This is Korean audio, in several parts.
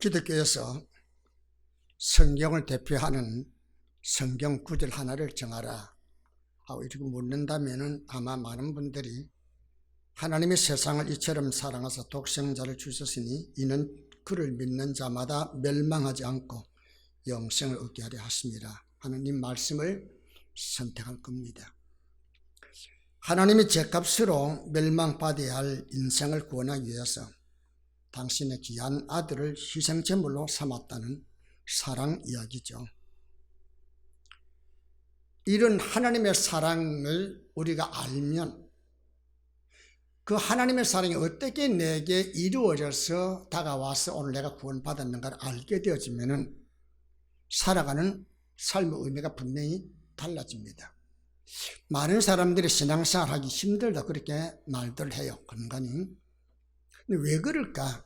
기독교에서 성경을 대표하는 성경 구절 하나를 정하라 하고 이렇게 묻는다면 아마 많은 분들이 하나님이 세상을 이처럼 사랑하사 독생자를 주셨으니 이는 그를 믿는 자마다 멸망하지 않고 영생을 얻게 하려 하십니다 하는 이 말씀을 선택할 겁니다. 하나님이 죄값으로 멸망받아야 할 인생을 구원하기 위해서 당신의 귀한 아들을 희생제물로 삼았다는 사랑 이야기죠. 이런 하나님의 사랑을 우리가 알면 그 하나님의 사랑이 어떻게 내게 이루어져서 다가와서 오늘 내가 구원받았는가를 알게 되어지면 살아가는 삶의 의미가 분명히 달라집니다. 많은 사람들이 신앙생활 하기 힘들다 그렇게 말들 해요. 간간히. 근데 왜 그럴까?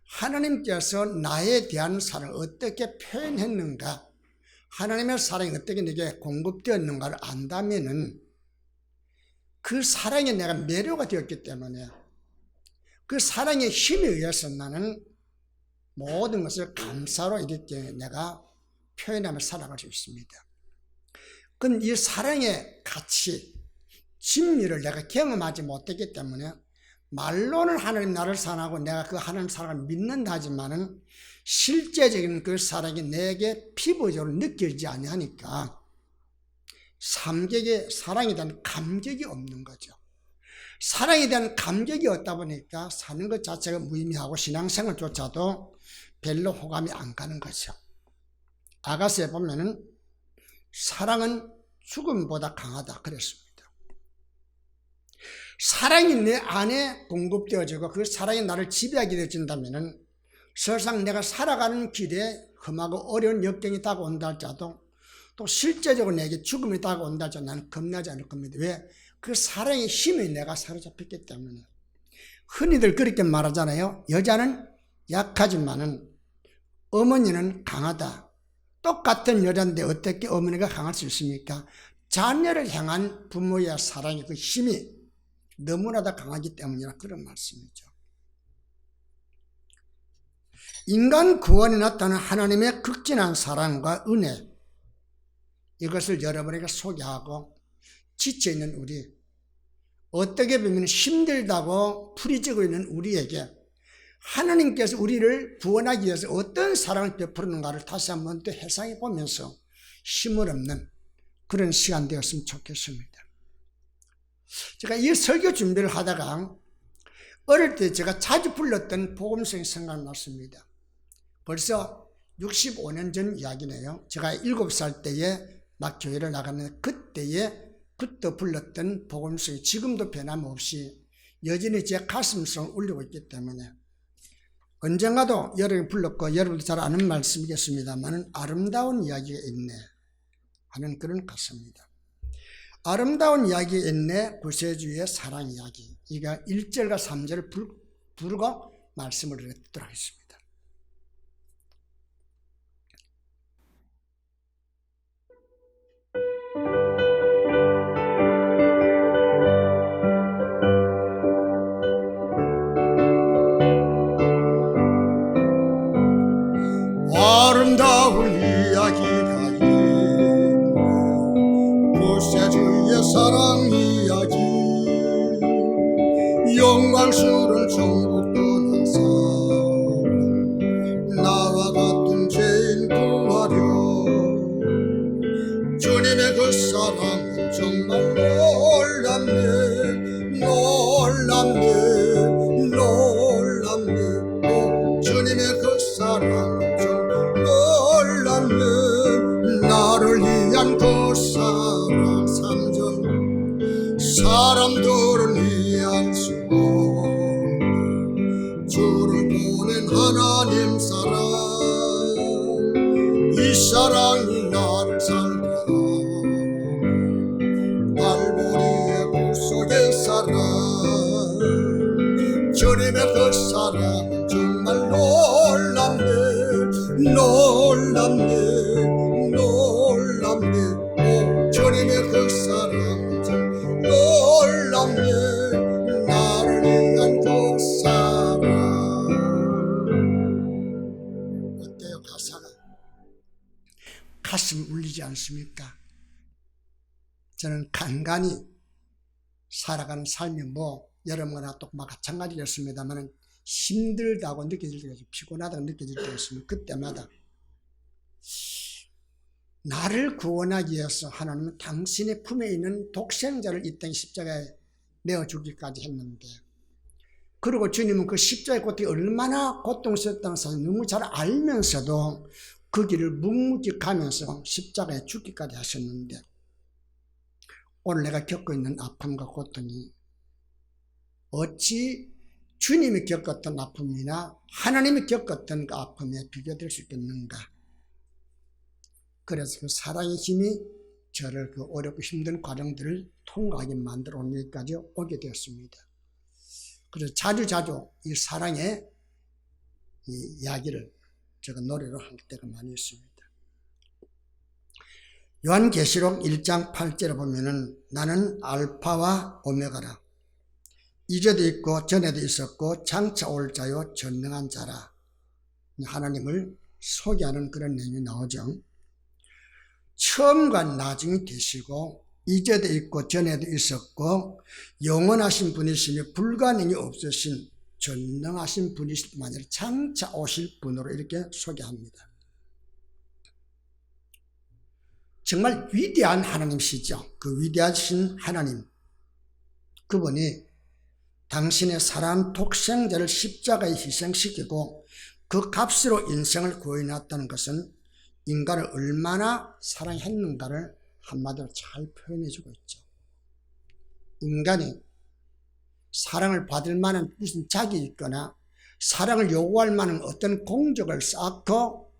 하나님께서 나에 대한 사랑을 어떻게 표현했는가, 하나님의 사랑이 어떻게 내게 공급되었는가를 안다면은 그 사랑에 내가 매료가 되었기 때문에 그 사랑의 힘에 의해서 나는 모든 것을 감사로 이렇게 내가 표현하며 살아갈 수 있습니다. 그럼 이 사랑의 가치, 진미를 내가 경험하지 못했기 때문에 말로는 하나님 나를 사랑하고 내가 그 하나님 사랑을 믿는다 하지만은 실제적인 그 사랑이 내게 피부적으로 느껴지지 아니하니까 사랑에 대한 감격이 없는 거죠. 사랑에 대한 감격이 없다 보니까 사는 것 자체가 무의미하고 신앙생활조차도 별로 호감이 안 가는 거죠. 아가서에 보면은 사랑은 죽음보다 강하다 그랬습니다. 사랑이 내 안에 공급되어지고 그 사랑이 나를 지배하게 되어진다면은 세상 내가 살아가는 길에 험하고 어려운 역경이 다가온다 할지라도 또 실제적으로 내게 죽음이 다가온다 할지라도 나는 겁나지 않을 겁니다. 왜? 그 사랑의 힘에 내가 사로잡혔기 때문에. 흔히들 그렇게 말하잖아요. 여자는 약하지만은 어머니는 강하다. 똑같은 여자인데 어떻게 어머니가 강할 수 있습니까? 자녀를 향한 부모의 사랑의 그 힘이 너무나도 강하기 때문이라 그런 말씀이죠. 인간 구원에 나타나는 하나님의 극진한 사랑과 은혜, 이것을 여러분에게 소개하고 지쳐있는 우리, 어떻게 보면 힘들다고 부리지고 있는 우리에게 하나님께서 우리를 구원하기 위해서 어떤 사랑을 베푸는가를 다시 한번 또 회상해 보면서 힘을 얻는 그런 시간 되었으면 좋겠습니다. 제가 이 설교 준비를 하다가 어릴 때 제가 자주 불렀던 복음성이 생각났습니다. 벌써 65년 전 이야기네요. 제가 7살 때에 막 교회를 나갔는데 그때부터 불렀던 복음성이 지금도 변함없이 여전히 제 가슴속을 울리고 있기 때문에 언젠가도 여러분이 불렀고 여러분도 잘 아는 말씀이겠습니다만 아름다운 이야기가 있네 하는 그런 가사입니다. 아름다운 이야기가 있네 구세주의 사랑 이야기. 이가 1절과 3절을 부르고 말씀을 드리도록 하겠습니다. 아름다운 이야기가 있네 구세주의 사랑 이야기. 영광스러운 천국 떠난 사람 나와 같은 죄인 구하려. 주님의 그 사랑은 정말 놀랍네 놀랍네 놀랍네. 주님의 그 사랑은 정말 놀랍네. 나를 위한 그 사랑 3절 사람들은 이해할 수 없는 주를 보낸 하나님 사랑. 이 사랑이 나를 살게 하는 갈보리의 구속의 사랑. 주님의 그 사랑은 정말 놀랍네 놀랍네 놀랍네. 주님의 그 사랑은 정말 놀랍네. 나를 위한 그 사랑. 않습니까? 저는 간간히 살아가는 삶이 여러분과 또 마찬가지였습니다만 힘들다고 느껴질 때가 있고 피곤하다고 느껴질 때가 있으면 그때마다 나를 구원하기 위해서 하나님은 당신의 품에 있는 독생자를 이 땅 십자가에 내어주기까지 했는데, 그리고 주님은 그 십자가의 고통이 얼마나 고통스럽다는 사실을 너무 잘 알면서도 그 길을 묵묵히 가면서 십자가에 죽기까지 하셨는데, 오늘 내가 겪고 있는 아픔과 고통이 어찌 주님이 겪었던 아픔이나 하나님이 겪었던 그 아픔에 비교될 수 있겠는가? 그래서 그 사랑의 힘이 저를 그 어렵고 힘든 과정들을 통과하게 만들어 온 여기까지 오게 되었습니다. 그래서 자주자주 이 사랑의 이 이야기를 제가 노래로 할 때가 많이 있습니다. 요한계시록 1장 8절에 보면은 나는 알파와 오메가라. 이제도 있고 전에도 있었고 장차 올 자요 전능한 자라. 하나님을 소개하는 그런 내용이 나오죠. 처음과 나중이 되시고 이제도 있고 전에도 있었고 영원하신 분이시며 불가능이 없으신 전능하신 분이실 뿐만 아니라 장차 오실 분으로 이렇게 소개합니다. 정말 위대한 하나님이시죠. 그 위대하신 하나님, 그분이 당신의 사랑하는 독생자를 십자가에 희생시키고 그 값으로 인생을 구해놨다는 것은 인간을 얼마나 사랑했는가를 한마디로 잘 표현해주고 있죠. 인간이 사랑을 받을 만한 무슨 자격이 있거나 사랑을 요구할 만한 어떤 공적을 쌓고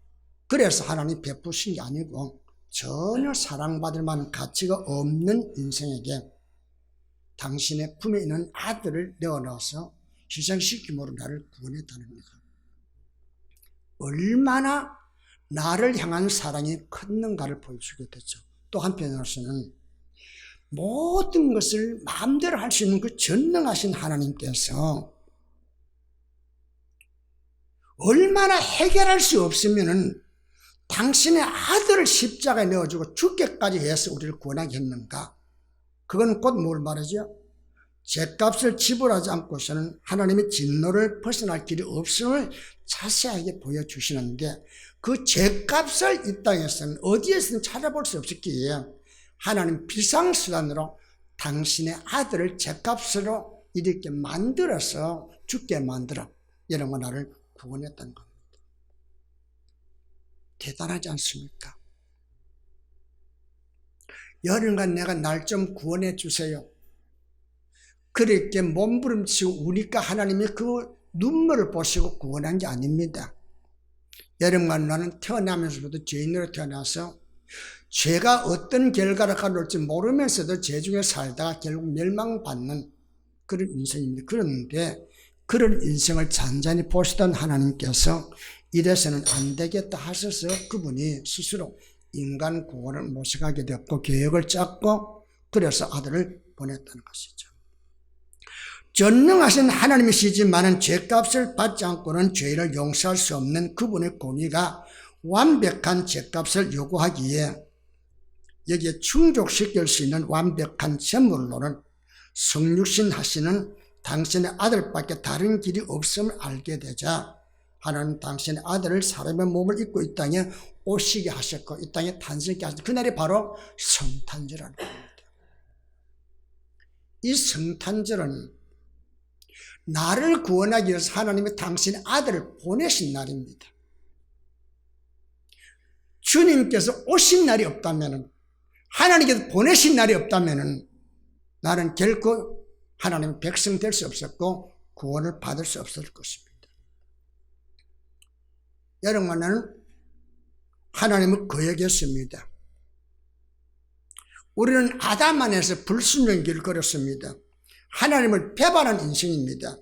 그래서 하나님이 베푸신 게 아니고 전혀 사랑받을 만한 가치가 없는 인생에게 당신의 품에 있는 아들을 내어놔서 희생시킴으로 나를 구원했다는 거예요. 얼마나 나를 향한 사랑이 컸는가를 보여주게 되죠. 또 한편으로서는 모든 것을 마음대로 할 수 있는 그 전능하신 하나님께서 얼마나 해결할 수 없으면은 당신의 아들을 십자가에 넣어주고 죽게까지 해서 우리를 구원하게 했는가? 그건 곧 뭘 말하죠? 죗값을 지불하지 않고서는 하나님의 진노를 벗어날 길이 없음을 자세하게 보여주시는데, 그 죗값을 이 땅에서는 어디에서는 찾아볼 수 없었기에 하나님 비상수단으로 당신의 아들을 죗값으로 이렇게 만들어서 죽게 만들어 여러분 나를 구원했다는 겁니다. 대단하지 않습니까? 여러분과 내가 날 좀 구원해 주세요. 그렇게 몸부림치고 우니까 하나님이 그 눈물을 보시고 구원한 게 아닙니다. 여러분과 나는 태어나면서부터 죄인으로 태어나서 죄가 어떤 결과를 가져올지 모르면서도 죄 중에 살다가 결국 멸망받는 그런 인생입니다. 그런데 그런 인생을 잔잔히 보시던 하나님께서 이래서는 안 되겠다 하셔서 그분이 스스로 인간 구원을 모셔가게 되었고 계획을 짰고 그래서 아들을 보냈다는 것이죠. 전능하신 하나님이시지만은 죄값을 받지 않고는 죄를 용서할 수 없는 그분의 공의가 완벽한 죄값을 요구하기에 여기에 충족시킬 수 있는 완벽한 제물로는 성육신 하시는 당신의 아들밖에 다른 길이 없음을 알게 되자 하나님 당신의 아들을 사람의 몸을 입고 이 땅에 오시게 하셨고 이 땅에 탄생케 하셨고 그날이 바로 성탄절이라는 겁니다. 이 성탄절은 나를 구원하기 위해서 하나님이 당신의 아들을 보내신 날입니다. 주님께서 오신 날이 없다면, 하나님께서 보내신 날이 없다면 나는 결코 하나님의 백성 될 수 없었고 구원을 받을 수 없을 것입니다. 여러분은 하나님을 거역했습니다. 우리는 아담 안에서 불순종 길을 걸었습니다. 하나님을 배반한 인생입니다.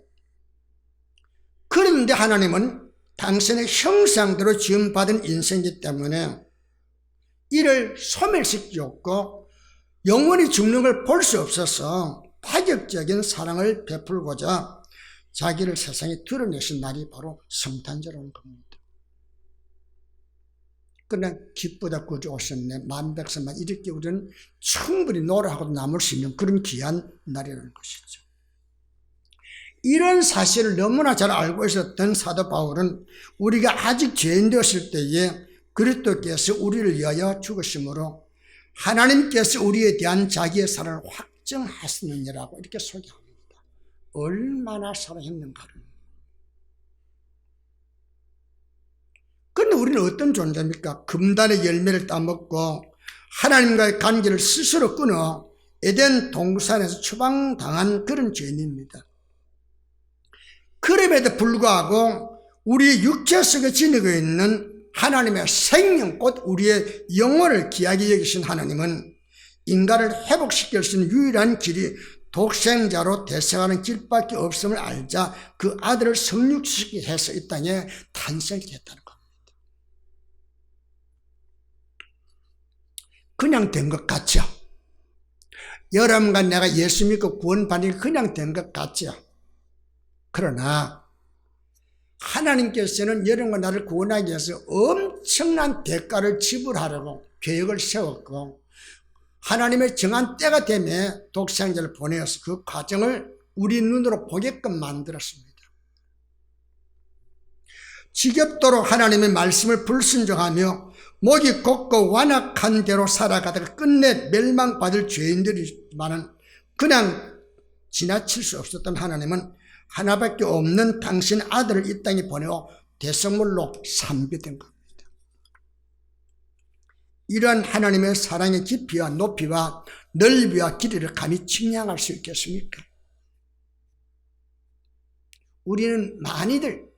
그런데 하나님은 당신의 형상대로 지음받은 인생이기 때문에 이를 소멸시키었고 영원히 죽는 걸 볼 수 없어서 파격적인 사랑을 베풀고자 자기를 세상에 드러내신 날이 바로 성탄절인 겁니다. 그냥 기쁘다 구주 오셨네 만백성만 이렇게 우리는 충분히 노래하고 남을 수 있는 그런 귀한 날이라는 것이죠. 이런 사실을 너무나 잘 알고 있었던 사도 바울은 우리가 아직 죄인 되었을 때에 그리스도께서 우리를 위하여 죽으심으로 하나님께서 우리에 대한 자기의 사랑을 확정하시느니라고 이렇게 소개합니다. 얼마나 사랑했는가를. 그런데 우리는 어떤 존재입니까? 금단의 열매를 따먹고 하나님과의 관계를 스스로 끊어 에덴 동산에서 추방당한 그런 죄인입니다. 그럼에도 불구하고 우리 육체 속에 지니고 있는 하나님의 생명, 곧 우리의 영혼을 귀하게 여기신 하나님은 인간을 회복시킬 수 있는 유일한 길이 독생자로 대생하는 길밖에 없음을 알자 그 아들을 성육시키게 해서 이 땅에 탄생케 했다는 겁니다. 그냥 된 것 같죠? 여러분과 내가 예수 믿고 구원받는 게 그냥 된 것 같죠? 그러나 하나님께서는 여러분과 나를 구원하기 위해서 엄청난 대가를 지불하려고 계획을 세웠고 하나님의 정한 때가 되면 독생자를 보내어서 그 과정을 우리 눈으로 보게끔 만들었습니다. 지겹도록 하나님의 말씀을 불순종하며 목이 곧고 완악한 대로 살아가다가 끝내 멸망받을 죄인들이지만은 그냥 지나칠 수 없었던 하나님은 하나밖에 없는 당신 아들을 이 땅에 보내어 대성물로 삼비된 겁니다. 이러한 하나님의 사랑의 깊이와 높이와 넓이와 길이를 감히 측량할 수 있겠습니까? 우리는 많이들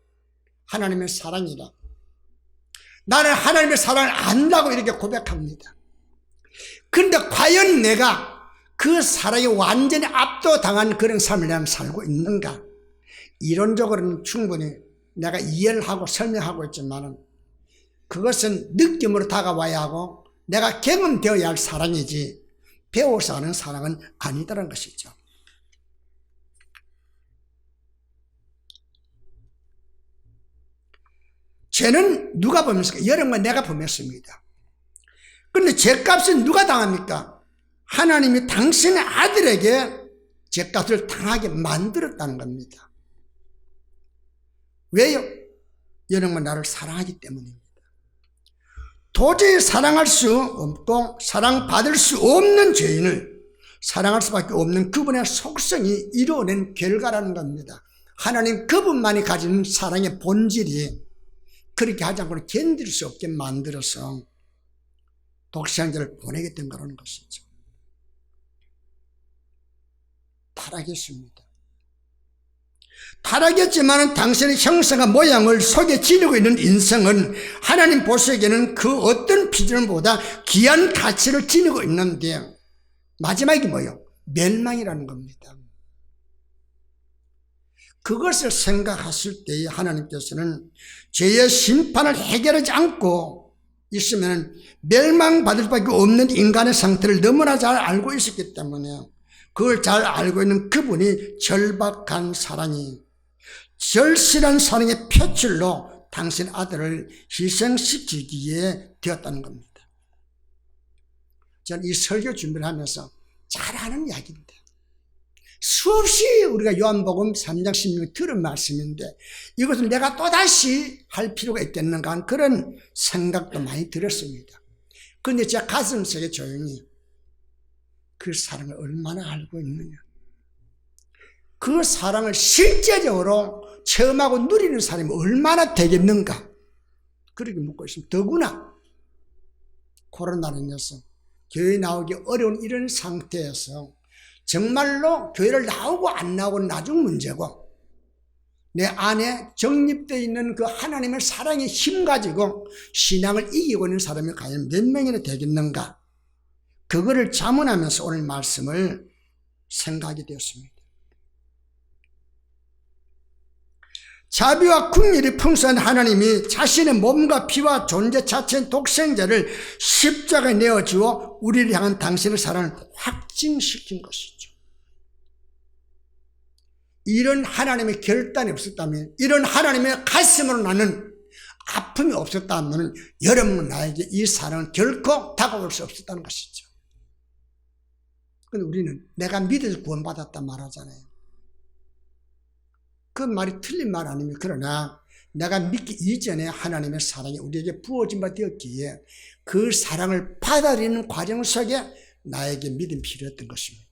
하나님의 사랑이라 나는 하나님의 사랑을 안다고 이렇게 고백합니다. 그런데 과연 내가 그 사랑에 완전히 압도당한 그런 삶을 내가 살고 있는가? 이론적으로는 충분히 내가 이해를 하고 설명하고 있지만 그것은 느낌으로 다가와야 하고 내가 경험되어야 할 사랑이지 배워서 하는 사랑은 아니다라는 것이죠. 죄는 누가 범했습니까? 여러분과 내가 범했습니다. 그런데 죄값은 누가 당합니까? 하나님이 당신의 아들에게 죄값을 당하게 만들었다는 겁니다. 왜요? 여러분과 나를 사랑하기 때문입니다. 도저히 사랑할 수 없고 사랑받을 수 없는 죄인을 사랑할 수밖에 없는 그분의 속성이 이루어낸 결과라는 겁니다. 하나님 그분만이 가진 사랑의 본질이 그렇게 하지 않고는 견딜 수 없게 만들어서 독생자를 보내게 된 거라는 것이죠. 타락했습니다. 타락했지만 당신의 형상과 모양을 속에 지니고 있는 인성은 하나님 보시기에는 그 어떤 피조물보다 귀한 가치를 지니고 있는데 마지막이 뭐예요? 멸망이라는 겁니다. 그것을 생각하실 때에 하나님께서는 죄의 심판을 해결하지 않고 있으면 멸망받을 수밖에 없는 인간의 상태를 너무나 잘 알고 있었기 때문에 그걸 잘 알고 있는 그분이 절박한 사랑이 절실한 사랑의 표출로 당신 아들을 희생시키기에 되었다는 겁니다. 저는 이 설교 준비를 하면서 잘 아는 이야기입니다. 수없이 우리가 요한복음 3장 16절 들은 말씀인데 이것을 내가 또다시 할 필요가 있겠는가 하는 그런 생각도 많이 들었습니다. 그런데 제 가슴속에 조용히 그 사랑을 얼마나 알고 있느냐, 그 사랑을 실제적으로 체험하고 누리는 사람이 얼마나 되겠는가 그렇게 묻고 있습니다. 더구나 코로나로 인해서 교회 나오기 어려운 이런 상태에서 정말로 교회를 나오고 안 나오고는 나중 문제고 내 안에 정립되어 있는 그 하나님의 사랑의 힘 가지고 신앙을 이기고 있는 사람이 과연 몇 명이나 되겠는가, 그거를 자문하면서 오늘 말씀을 생각하게 되었습니다. 자비와 긍휼이 풍성한 하나님이 자신의 몸과 피와 존재 자체인 독생자를 십자가에 내어주어 우리를 향한 당신의 사랑을 확증시킨 것이죠. 이런 하나님의 결단이 없었다면, 이런 하나님의 가슴으로 나는 아픔이 없었다면 여러분 나에게 이 사랑은 결코 다가올 수 없었다는 것이죠. 근데 우리는 내가 믿어서 구원받았다 말하잖아요. 그 말이 틀린 말 아닙니까? 그러나 내가 믿기 이전에 하나님의 사랑이 우리에게 부어진 바 되었기에 그 사랑을 받아들이는 과정 속에 나에게 믿음이 필요했던 것입니다.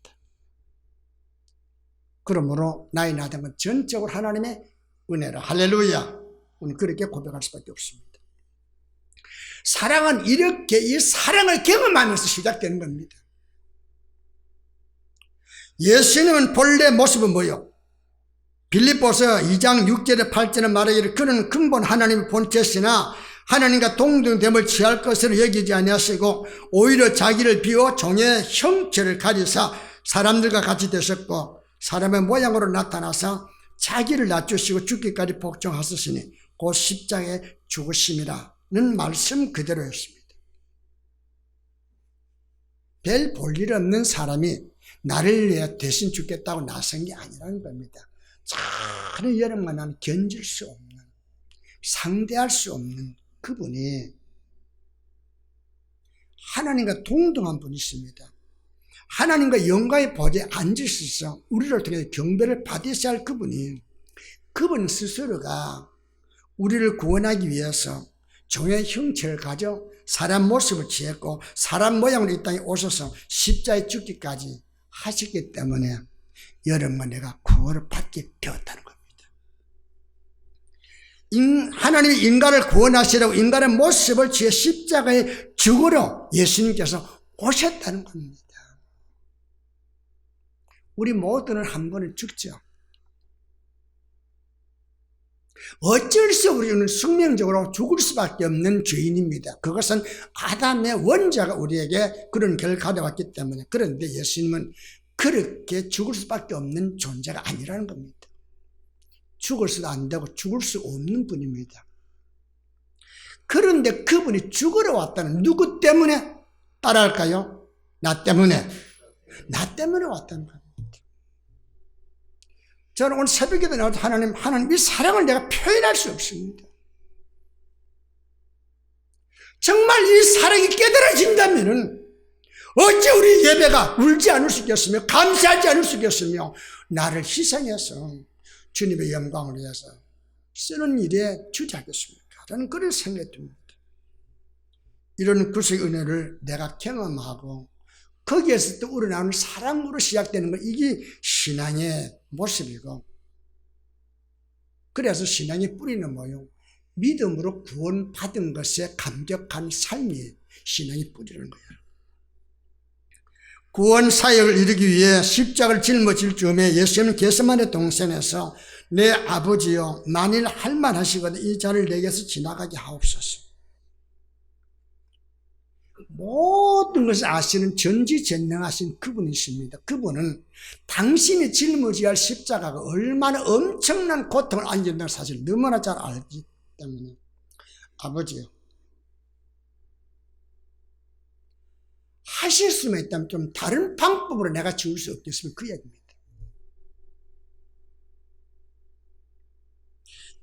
그러므로 나의 나됨은 전적으로 하나님의 은혜라. 할렐루야. 우리는 그렇게 고백할 수밖에 없습니다. 사랑은 이렇게 이 사랑을 경험하면서 시작되는 겁니다. 예수님은 본래 모습은 뭐요? 빌립보서 2장 6절에 8절에 말하기를 그는 근본 하나님의 본체시나 하나님과 동등됨을 취할 것으로 여기지 아니하시고 오히려 자기를 비워 종의 형체를 가지사 사람들과 같이 되셨고 사람의 모양으로 나타나서 자기를 낮추시고 죽기까지 복종하셨으니 곧 십자가에 죽으심이라는 말씀 그대로였습니다. 별 볼 일 없는 사람이 나를 위해 대신 죽겠다고 나선 게 아니라는 겁니다. 전혀 여러분과 나는 견딜 수 없는, 상대할 수 없는 그분이 하나님과 동등한 분이십니다. 하나님과 영광의 보좌에 앉으셔서 우리를 통해 경배를 받으셔야 할 그분이, 그분 스스로가 우리를 구원하기 위해서 종의 형체를 가져 사람 모습을 취했고 사람 모양으로 이 땅에 오셔서 십자가에 죽기까지 하셨기 때문에 여러분과 내가 구원을 받게 되었다는 겁니다. 하나님이 인간을 구원하시려고 인간의 모습을 취해 십자가에 죽으러 예수님께서 오셨다는 겁니다. 우리 모두는 한 번은 죽죠. 어쩔 수 없이 우리는 숙명적으로 죽을 수밖에 없는 죄인입니다. 그것은 아담의 원자가 우리에게 그런 결을 가져왔기 때문에. 그런데 예수님은 그렇게 죽을 수밖에 없는 존재가 아니라는 겁니다. 죽을 수도 안 되고 죽을 수 없는 분입니다. 그런데 그분이 죽으러 왔다는, 누구 때문에 따라할까요? 나 때문에. 나 때문에 왔다는 겁니다. 저는 오늘 새벽에도 나와서 하나님 이 사랑을 내가 표현할 수 없습니다. 정말 이 사랑이 깨달아진다면은 어찌 우리 예배가 울지 않을 수 있겠으며 감사하지 않을 수 있겠으며 나를 희생해서 주님의 영광을 위해서 쓰는 일에 주저하겠습니까? 저는 그런 생각이 듭니다. 이런 구속의 은혜를 내가 경험하고 거기에서 또 우러나오는 사랑으로 시작되는 것, 이게 신앙의 모습이고, 그래서 신앙의 뿌리는 뭐요? 믿음으로 구원받은 것에 감격한 삶이 신앙의 뿌리라는 거예요. 구원 사역을 이루기 위해 십자가를 짊어질 즈음에 예수님은 겟세마네 동산에서 내 아버지여 만일 할만하시거든 이 잔을 내게서 지나가게 하옵소서. 모든 것을 아시는 전지전능하신 그분이십니다. 그분은 당신이 짊어져야 할 십자가가 얼마나 엄청난 고통을 안겨준다는 사실을 너무나 잘 알기 때문에 아버지요, 하실 수만 있다면 좀 다른 방법으로 내가 지울 수 없겠으면 그 얘기입니다.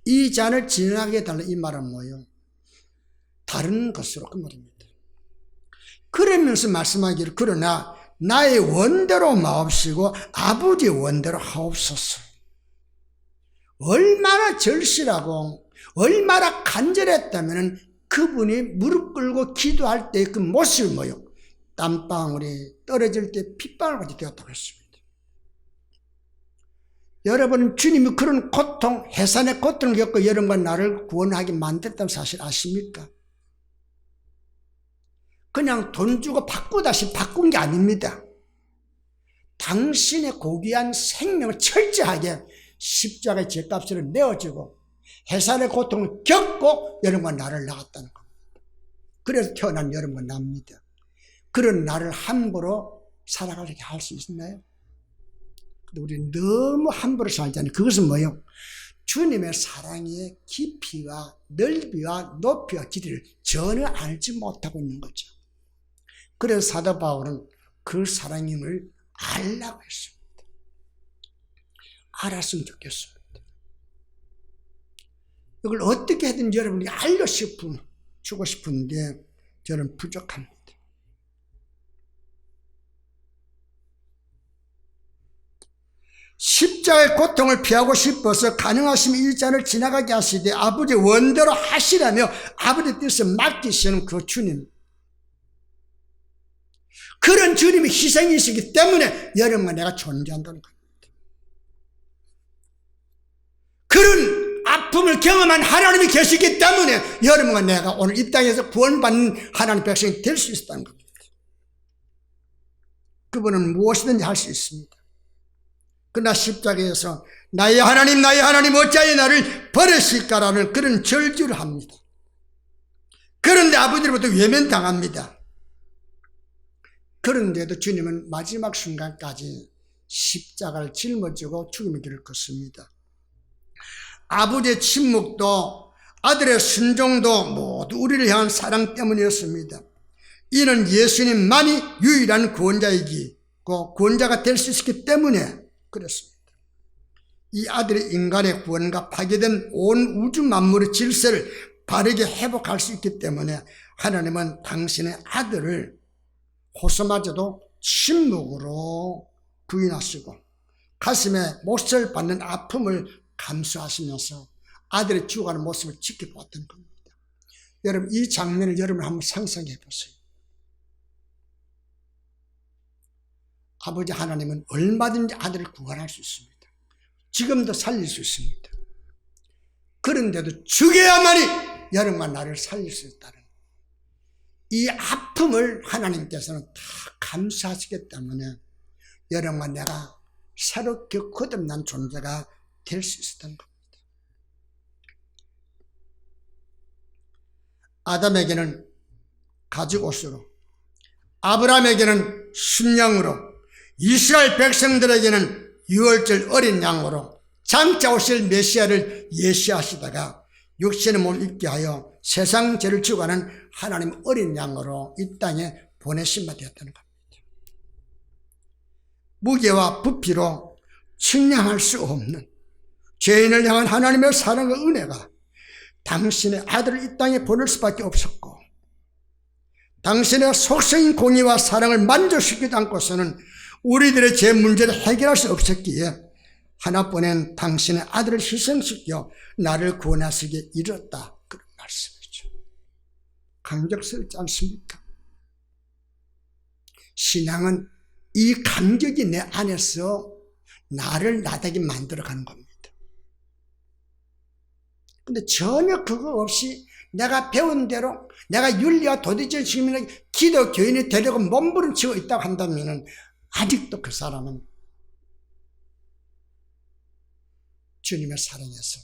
이 잔을 지나가게 해달라, 이 말은 뭐예요? 다른 것으로 그 말입니다. 그러면서 말씀하기를 그러나 나의 원대로 마옵시고 아버지의 원대로 하옵소서. 얼마나 절실하고 얼마나 간절했다면 그분이 무릎 꿇고 기도할 때 그 모습이 뭐예요? 땀방울이 떨어질 때 핏방울같이 되었다고 했습니다. 여러분, 주님이 그런 고통, 해산의 고통을 겪고 여러분과 나를 구원하게 만들었다는 사실 아십니까? 그냥 돈 주고 바꾸다시 바꾼 게 아닙니다. 당신의 고귀한 생명을 철저하게 십자가의 죗값으로 내어주고 해산의 고통을 겪고 여러분과 나를 낳았다는 겁니다. 그래서 태어난 여러분과 납니다. 그런 나를 함부로 살아가게 할 수 있나요? 근데 우리는 너무 함부로 살잖아요. 그것은 뭐예요? 주님의 사랑의 깊이와 넓이와 높이와 길이를 전혀 알지 못하고 있는 거죠. 그래서 사도 바울은 그 사랑임을 알라고 했습니다. 알았으면 좋겠습니다. 이걸 어떻게 하든지 여러분이 주고 싶은데 저는 부족합니다. 십자가의 고통을 피하고 싶어서 가능하시면 이 잔을 지나가게 하시되 아버지 원대로 하시라며 아버지 뜻을 맡기시는 그 주님, 그런 주님이 희생이시기 때문에 여러분과 내가 존재한다는 겁니다. 그런 아픔을 경험한 하나님이 계시기 때문에 여러분과 내가 오늘 이 땅에서 구원받는 하나님 백성이 될 수 있다는 겁니다. 그분은 무엇이든지 할 수 있습니다. 그러나 십자가에서 나의 하나님 어찌하여 나를 버리실까라는 그런 절규를 합니다. 그런데 아버지로부터 외면당합니다. 그런데도 주님은 마지막 순간까지 십자가를 짊어지고 죽음의 길을 걷습니다. 아버지의 침묵도 아들의 순종도 모두 우리를 향한 사랑 때문이었습니다. 이는 예수님만이 유일한 구원자이고 구원자가 될 수 있기 때문에 그렇습니다. 이 아들의 인간의 구원과 파괴된 온 우주 만물의 질서를 바르게 회복할 수 있기 때문에 하나님은 당신의 아들을 호소마저도 침묵으로 부인하시고 가슴에 못을 받는 아픔을 감수하시면서 아들의 죽어가는 모습을 지켜보았던 겁니다. 여러분, 이 장면을 여러분 한번 상상해 보세요. 아버지 하나님은 얼마든지 아들을 구원할 수 있습니다. 지금도 살릴 수 있습니다. 그런데도 죽여야만이 여러분과 나를 살릴 수 있다는 이 아픔을 하나님께서는 다 감수하시기 때문에 여러분과 내가 새롭게 거듭난 존재가 될 수 있었던 겁니다. 아담에게는 가죽옷으로, 아브라함에게는 순양으로, 이스라엘 백성들에게는 유월절 어린 양으로 장차 오실 메시아를 예시하시다가 육신의 몸을 입게 하여 세상 죄를 지고 가는 하나님 어린 양으로 이 땅에 보내신 바 되었다는 겁니다. 무게와 부피로 측량할 수 없는 죄인을 향한 하나님의 사랑과 은혜가 당신의 아들을 이 땅에 보낼 수밖에 없었고, 당신의 속성인 공의와 사랑을 만족시키지 않고서는 우리들의 죄 문제를 해결할 수 없었기에 하나뿐인 당신의 아들을 희생시켜 나를 구원하시기에 이르렀다, 그런 말씀이죠. 감격스럽지 않습니까? 신앙은 이 감격이 내 안에서 나를 나되게 만들어가는 겁니다. 근데 전혀 그거 없이 내가 배운 대로 내가 윤리와 도덕적인 측면에 기도 교인이 되려고 몸부림치고 있다고 한다면 아직도 그 사람은 주님의 사랑에서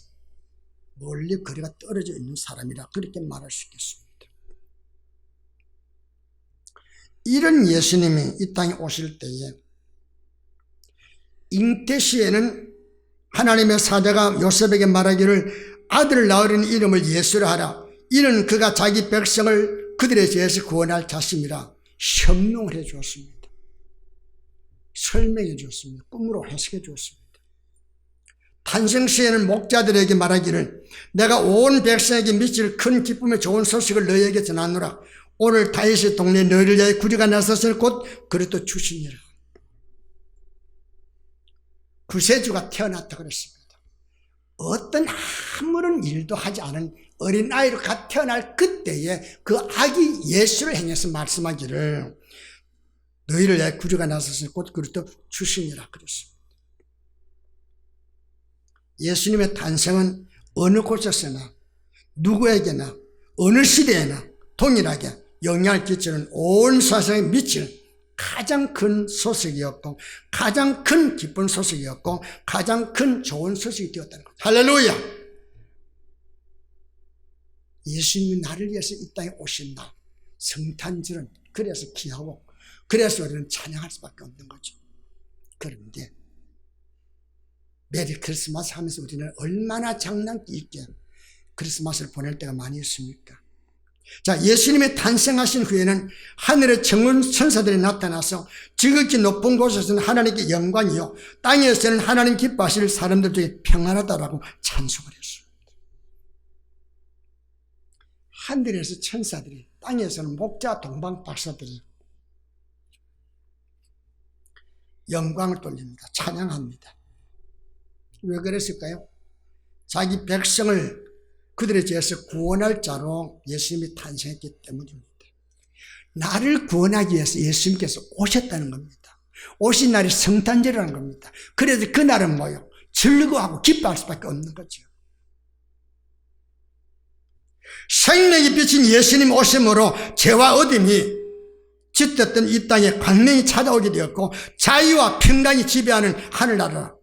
멀리 거리가 떨어져 있는 사람이라 그렇게 말할 수 있겠습니다. 이런 예수님이 이 땅에 오실 때에 잉태 시에는 하나님의 사자가 요셉에게 말하기를 아들을 낳으려는 이름을 예수라 하라. 이는 그가 자기 백성을 그들의 죄에서 구원할 자심이라 현명을 해 주었습니다. 설명해 주었습니다. 꿈으로 해석해 주었습니다. 탄생 시에는 목자들에게 말하기를 내가 온 백성에게 미칠 큰 기쁨의 좋은 소식을 너희에게 전하노라. 오늘 다윗의 동네에 너희를 위하여 구주가 나섰으니 곧 그리스도 주시니라. 구세주가 태어났다 그랬습니다. 어떤 아무런 일도 하지 않은 어린아이로 갓 태어날 그때에 그 아기 예수를 행해서 말씀하기를 너희를 위하여 구주가 나섰으니 곧 그리스도 주시니라 그랬습니다. 예수님의 탄생은 어느 곳에서나 누구에게나 어느 시대에나 동일하게 영향을 끼치는 온 세상에 미칠 가장 큰 소식이었고 가장 큰 기쁜 소식이었고 가장 큰 좋은 소식이 되었다는 것. 할렐루야. 예수님이 나를 위해서 이 땅에 오신 날 성탄절은 그래서 귀하고 그래서 우리는 찬양할 수밖에 없는 거죠. 그런데 메리 크리스마스 하면서 우리는 얼마나 장난기 있게 크리스마스를 보낼 때가 많이 있습니까? 자, 예수님이 탄생하신 후에는 하늘의 천군 천사들이 나타나서 지극히 높은 곳에서는 하나님께 영광이요 땅에서는 하나님 기뻐하실 사람들 중에 평안하다라고 찬송을 했습니다. 하늘에서 천사들이, 땅에서는 목자 동방 박사들이 영광을 돌립니다. 찬양합니다. 왜 그랬을까요? 자기 백성을 그들의 죄에서 구원할 자로 예수님이 탄생했기 때문입니다. 나를 구원하기 위해서 예수님께서 오셨다는 겁니다. 오신 날이 성탄절이라는 겁니다. 그래서 그날은 뭐요? 즐거워하고 기뻐할 수밖에 없는 거죠. 생명이 비친 예수님 오심으로 죄와 어둠이 짙었던 이 땅에 광명이 찾아오게 되었고 자유와 평강이 지배하는 하늘나라가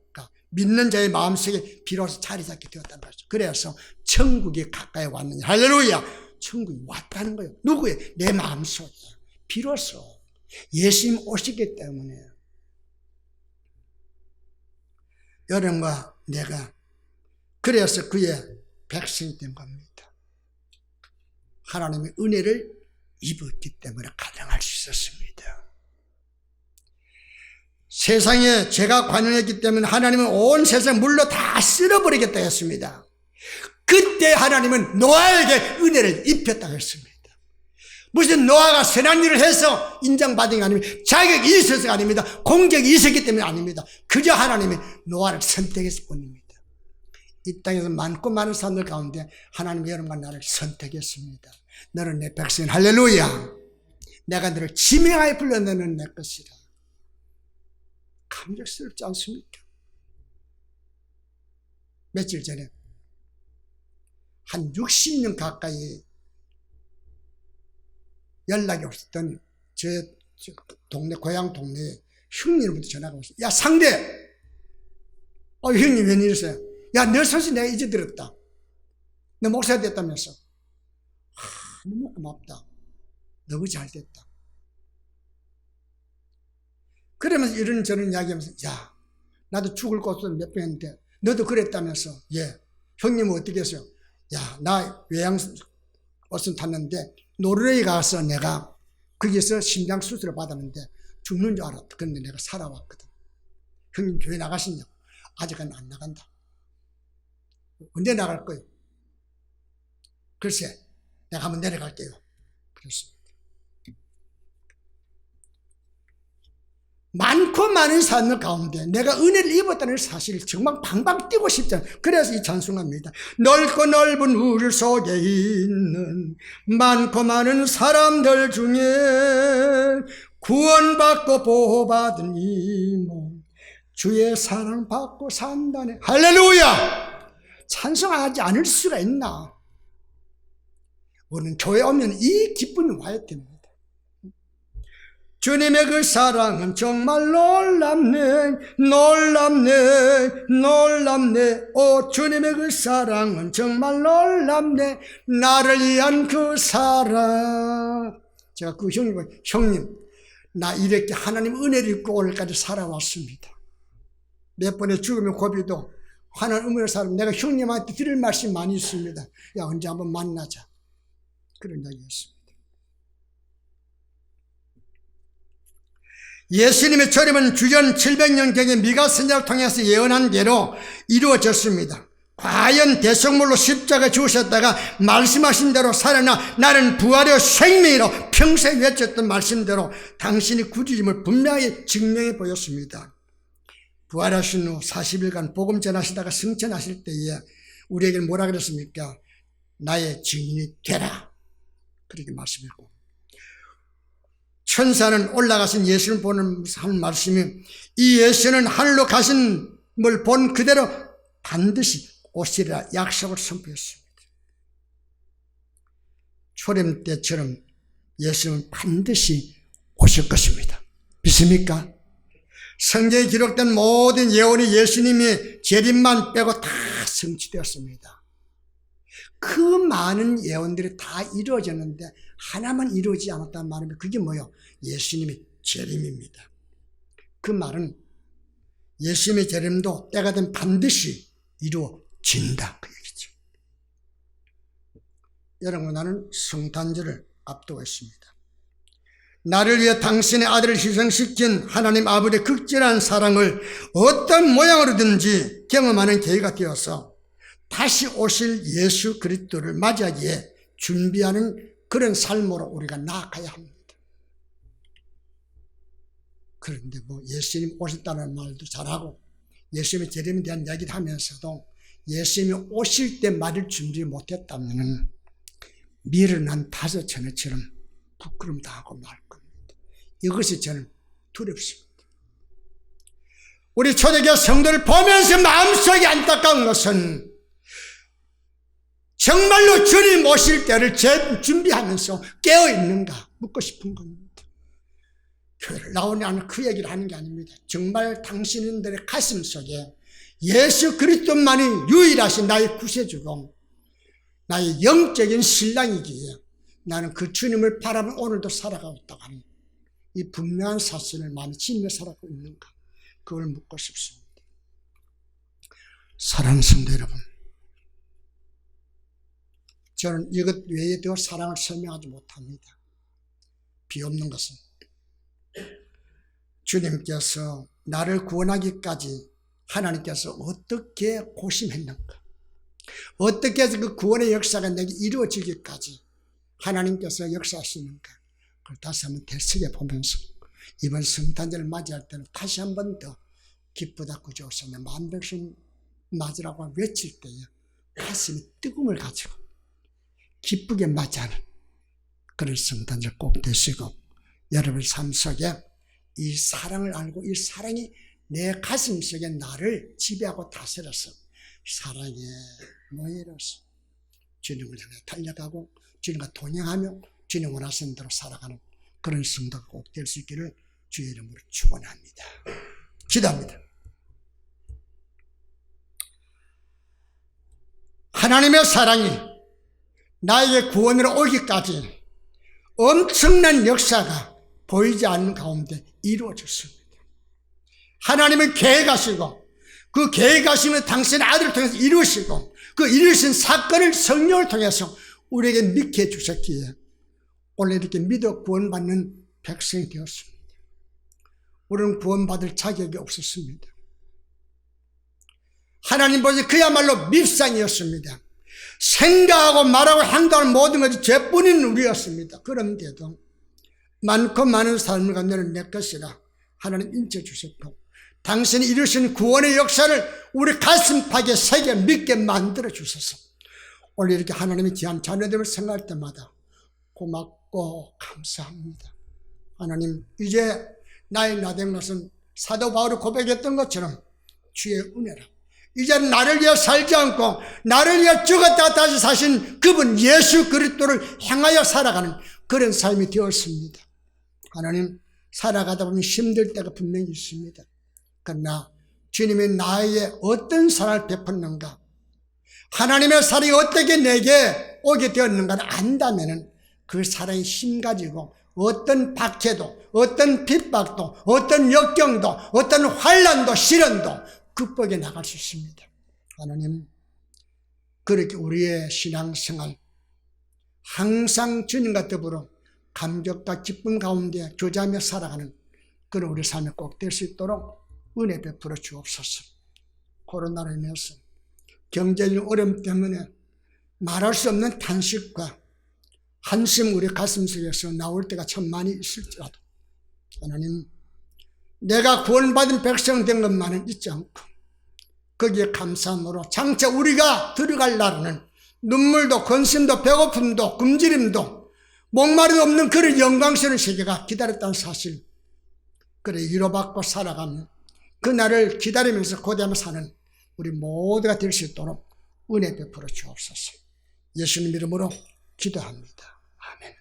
믿는 자의 마음속에 비로소 자리 잡게 되었다는 거죠. 그래서 천국이 가까이 왔느냐. 할렐루야. 천국이 왔다는 거예요. 누구의? 내 마음속에. 비로소 예수님 오시기 때문에 여러분과 내가 그래서 그의 백성이 된 겁니다. 하나님의 은혜를 입었기 때문에 가능할 수 있었습니다. 세상에 죄가 관영했기 때문에 하나님은 온 세상 물로 다 쓸어버리겠다 했습니다. 그때 하나님은 노아에게 은혜를 입혔다고 했습니다. 무슨 노아가 선한 일을 해서 인정받은 게 아닙니다. 자격이 있어서가 아닙니다. 공격이 있었기 때문에 아닙니다. 그저 하나님이 노아를 선택했을 뿐입니다. 이 땅에서 많고 많은 사람들 가운데 하나님이 여러분과 나를 선택했습니다. 너는 내 백성, 할렐루야. 내가 너를 지명하여 불러내는 내 것이라. 감격스럽지 않습니까? 며칠 전에 한 60년 가까이 연락이 없었던 제 동네, 고향 동네에 형님부터 전화가 왔어요. 야, 상대! 형님 웬일이세요? 야, 너 소식 내가 이제 들었다. 너 목사가 됐다면서. 너무 고맙다. 너무 잘 됐다. 그러면서 이런저런 이야기하면서, 야, 나도 죽을 곳을 몇 번 했는데, 너도 그랬다면서. 예. 형님은 어떻게 했어요? 야, 나 외양버스 탔는데, 노르웨이 가서 내가 거기서 심장 수술을 받았는데, 죽는 줄 알았다. 그런데 내가 살아왔거든. 형님 교회 나가시냐고. 아직은 안 나간다. 언제 나갈 거예요? 글쎄, 내가 한번 내려갈게요. 그렇습니다. 많고 많은 사람들 가운데 내가 은혜를 입었다는 사실을 정말 방방 뛰고 싶잖아요. 그래서 이 찬송합니다. 넓고 넓은 우리 속에 있는 많고 많은 사람들 중에 구원받고 보호받은 이 몸 주의 사랑받고 산다네. 할렐루야! 찬송하지 않을 수가 있나? 우리는 교회 오면 이 기쁨이 와야 됩니다. 주님의 그 사랑은 정말 놀랍네, 놀랍네, 놀랍네. 오, 주님의 그 사랑은 정말 놀랍네. 나를 위한 그 사랑. 제가 그 형님, 나 이렇게 하나님 은혜를 입고 오늘까지 살아왔습니다. 몇 번의 죽음의 고비도 하나님 은혜를 살아. 내가 형님한테 드릴 말씀이 많이 있습니다. 야, 언제 한번 만나자. 그런 이야기였습니다. 예수님의 초림은 주전 700년경에 미가 선지자를 통해서 예언한 대로 이루어졌습니다. 과연 대속물로 십자가에 죽으셨다가 말씀하신 대로 살아나 나는 부활의 생명이로 평소에 외쳤던 말씀대로 당신이 구주임을 분명히 증명해 보였습니다. 부활하신 후 40일간 복음 전하시다가 승천하실 때에 우리에게 뭐라 그랬습니까? 나의 증인이 되라. 그렇게 말씀했고, 천사는 올라가신 예수를 보는 한 말씀이, 이 예수는 하늘로 가신 걸 본 그대로 반드시 오시리라 약속을 선포했습니다. 초림 때처럼 예수는 반드시 오실 것입니다. 믿습니까? 성경에 기록된 모든 예언이 예수님이 재림만 빼고 다 성취되었습니다. 그 많은 예언들이 다 이루어졌는데 하나만 이루어지지 않았다는 말입니다. 그게 뭐예요? 예수님의 재림입니다. 그 말은 예수님의 재림도 때가 되면 반드시 이루어진다, 그 얘기죠. 여러분, 나는 성탄절을 앞두고 있습니다. 나를 위해 당신의 아들을 희생시킨 하나님 아버지의 극진한 사랑을 어떤 모양으로든지 경험하는 계기가 되어서 다시 오실 예수 그리스도를 맞이하기에 준비하는 그런 삶으로 우리가 나아가야 합니다. 그런데 예수님 오셨다는 말도 잘하고 예수님의 재림에 대한 이야기를 하면서도 예수님이 오실 때 말을 준비 못했다면 미련한 다섯 처녀처럼 부끄럼 당하고 말 겁니다. 이것이 저는 두렵습니다. 우리 초대교회 성도를 보면서 마음속에 안타까운 것은 정말로 주님 오실 때를 준비하면서 깨어있는가 묻고 싶은 겁니다. 교회를 나오니 하는 그 얘기를 하는 게 아닙니다. 정말 당신들의 가슴 속에 예수 그리스도만이 유일하신 나의 구세주고 나의 영적인 신랑이기에 나는 그 주님을 바라보며 오늘도 살아가고 있다고 하는 이 분명한 사실을 마음에 지니며 살아가고 있는가, 그걸 묻고 싶습니다. 사랑하는 성도 여러분, 저는 이것 외에 더 사랑을 설명하지 못합니다. 비없는 것은 주님께서 나를 구원하기까지 하나님께서 어떻게 고심했는가, 어떻게 해서 그 구원의 역사가 내게 이루어지기까지 하나님께서 역사하시는가, 그걸 다시 한번 되새겨보면서 이번 성탄절을 맞이할 때는 다시 한 번 더 기쁘다 구주오시며 만백성 맞으라고 외칠 때에 가슴이 뜨거움을 가지고 기쁘게 맞이하는 그런 성탄절 꼭 되시고, 여러분 삶 속에 이 사랑을 알고 이 사랑이 내 가슴 속에 나를 지배하고 다스려서 사랑의 노예로서 주님을 향해 달려가고 주님과 동행하며 주님 원하시는 대로 살아가는 그런 성도가 꼭 될 수 있기를 주의 이름으로 축원합니다. 기도합니다. 하나님의 사랑이 나에게 구원으로 오기까지 엄청난 역사가 보이지 않는 가운데 이루어졌습니다. 하나님은 계획하시고 그 계획하심을 당신의 아들을 통해서 이루시고 그 이루신 사건을 성령을 통해서 우리에게 믿게 해주셨기에 오늘 이렇게 믿어 구원받는 백성이 되었습니다. 우리는 구원받을 자격이 없었습니다. 하나님 보시 그야말로 밉상이었습니다. 생각하고 말하고 행동하는 모든 것이 죄뿐인 우리였습니다. 그런데도 많고 많은 삶을 갖는 내 것이라 하나님 인쳐주셨고 당신이 이루신 구원의 역사를 우리 가슴팍에 새겨 믿게 만들어 주셔서 오늘 이렇게 하나님의 귀한 자녀됨을 생각할 때마다 고맙고 감사합니다. 하나님, 이제 나의 나된 것은 사도 바울이 고백했던 것처럼 주의 은혜라. 이제는 나를 위해 살지 않고 나를 위해 죽었다가 다시 사신 그분 예수 그리스도를 향하여 살아가는 그런 삶이 되었습니다. 하나님, 살아가다 보면 힘들 때가 분명히 있습니다. 그러나 주님이 나에게 어떤 사랑을 베풀는가, 하나님의 사랑이 어떻게 내게 오게 되었는가를 안다면 그 사랑의 힘 가지고 어떤 박해도, 어떤 핍박도, 어떤 역경도, 어떤 환난도, 시련도 극복해 나갈 수 있습니다. 하나님, 그렇게 우리의 신앙생활 항상 주님과 더불어 감격과 기쁨 가운데 교제하며 살아가는 그런 우리 삶이 꼭 될 수 있도록 은혜 베풀어 주옵소서. 코로나로 인해서 경제적 어려움 때문에 말할 수 없는 탄식과 한심 우리 가슴 속에서 나올 때가 참 많이 있을지라도 하나님, 내가 구원받은 백성 된 것만은 잊지 않고 거기에 감사함으로 장차 우리가 들어갈 날에는 눈물도 근심도 배고픔도 굶주림도 목마름 없는 그런 영광스러운 세계가 기다렸다는 사실, 그래 위로받고 살아가며 그날을 기다리면서 고대하며 사는 우리 모두가 될 수 있도록 은혜 베풀어 주옵소서. 예수님 이름으로 기도합니다. 아멘.